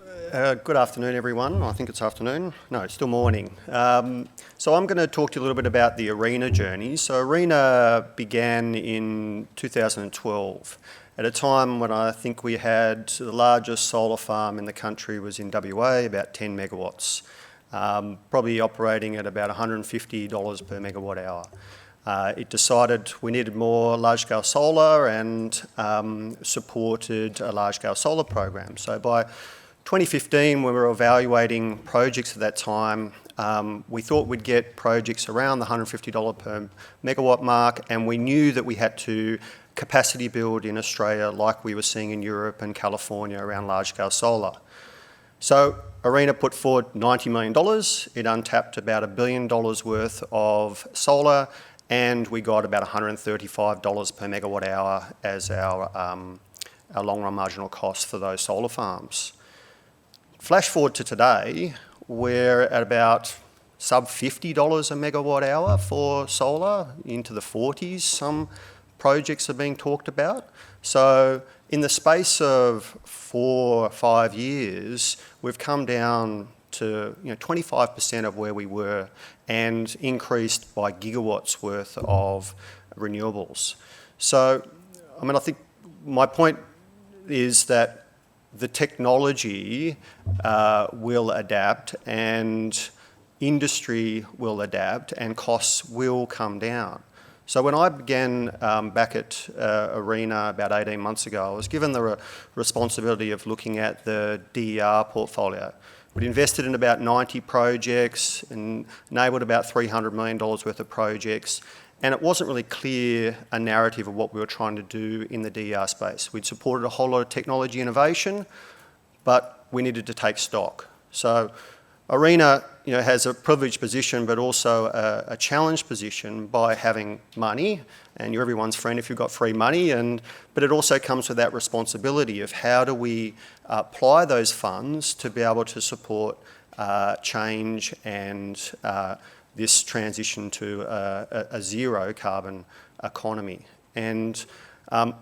Good afternoon, everyone. I think it's afternoon. No, it's still morning. So I'm going to talk to you a little bit about the ARENA journey. So ARENA began in 2012, at a time when I think we had the largest solar farm in the country was in WA, about 10 megawatts, probably operating at about $150 per megawatt hour. It decided we needed more large-scale solar and supported a large-scale solar program. So by 2015, when we were evaluating projects at that time, we thought we'd get projects around the $150 per megawatt mark, and we knew that we had to capacity build in Australia like we were seeing in Europe and California around large-scale solar. So ARENA put forward $90 million. It untapped about $1 billion worth of solar, and we got about $135 per megawatt hour as our long-run marginal cost for those solar farms. Flash forward to today, we're at about sub $50 a megawatt hour for solar, into the 40s. Some projects are being talked about. So in the space of 4 or 5 years, we've come down to 25% of where we were and increased by gigawatts worth of renewables. So, I think my point is that the technology will adapt and industry will adapt and costs will come down. So when I began back at ARENA about 18 months ago, I was given the responsibility of looking at the DER portfolio. We'd invested in about 90 projects and enabled about $300 million worth of projects, and it wasn't really clear a narrative of what we were trying to do in the DER space. We'd supported a whole lot of technology innovation, but we needed to take stock. So ARENA has a privileged position, but also a challenged position by having money, and you're everyone's friend if you've got free money, but it also comes with that responsibility of how do we apply those funds to be able to support change and this transition to a zero carbon economy. And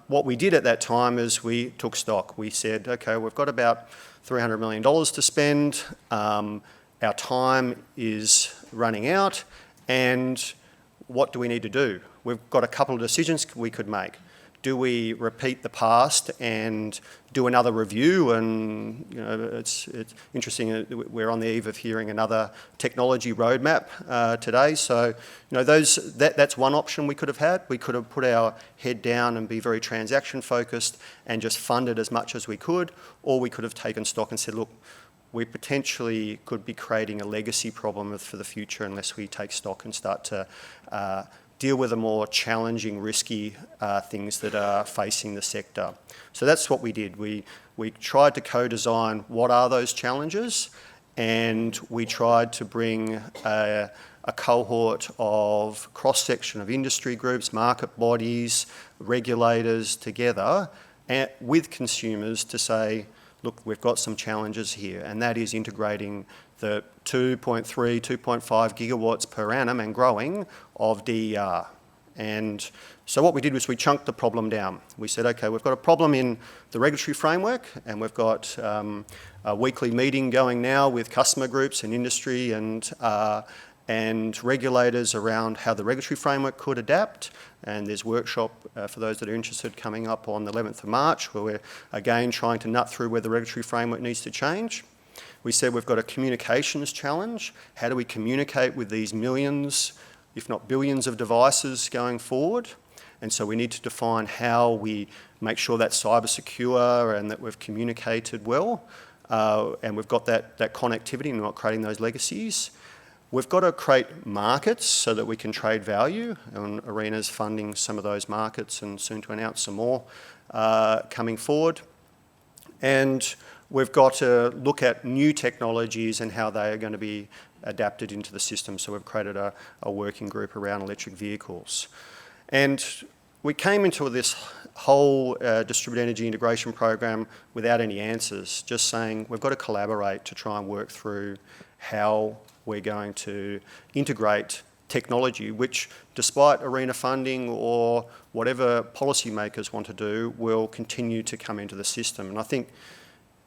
what we did at that time is we took stock. We said, okay, we've got about $300 million to spend. Our time is running out, and what do we need to do? We've got a couple of decisions we could make. Do we repeat the past and do another review? And it's interesting. We're on the eve of hearing another technology roadmap today. So that's one option we could have had. We could have put our head down and be very transaction focused and just funded as much as we could, or we could have taken stock and said, look, we potentially could be creating a legacy problem for the future unless we take stock and start to deal with the more challenging, risky things that are facing the sector. So that's what we did. We tried to co-design what are those challenges, and we tried to bring a cohort of cross-section of industry groups, market bodies, regulators together with consumers to say, look, we've got some challenges here, and that is integrating the 2.3, 2.5 gigawatts per annum and growing of DER. And so what we did was we chunked the problem down. We said, okay, we've got a problem in the regulatory framework, and we've got a weekly meeting going now with customer groups and industry and regulators around how the regulatory framework could adapt. And there's workshop for those that are interested coming up on the 11th of March, where we're again trying to nut through where the regulatory framework needs to change. We said we've got a communications challenge. How do we communicate with these millions, if not billions of devices going forward? And so we need to define how we make sure that's cyber secure and that we've communicated well, and we've got that connectivity and not creating those legacies. We've got to create markets so that we can trade value, and ARENA's funding some of those markets and soon to announce some more coming forward. And we've got to look at new technologies and how they are going to be adapted into the system. So we've created a working group around electric vehicles. And we came into this whole distributed energy integration program without any answers, just saying we've got to collaborate to try and work through how we're going to integrate technology, which despite ARENA funding or whatever policymakers want to do, will continue to come into the system. And I think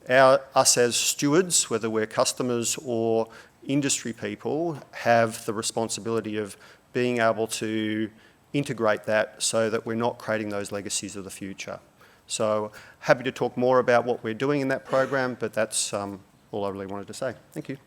us as stewards, whether we're customers or industry people, have the responsibility of being able to integrate that so that we're not creating those legacies of the future. So happy to talk more about what we're doing in that program, but that's all I really wanted to say. Thank you.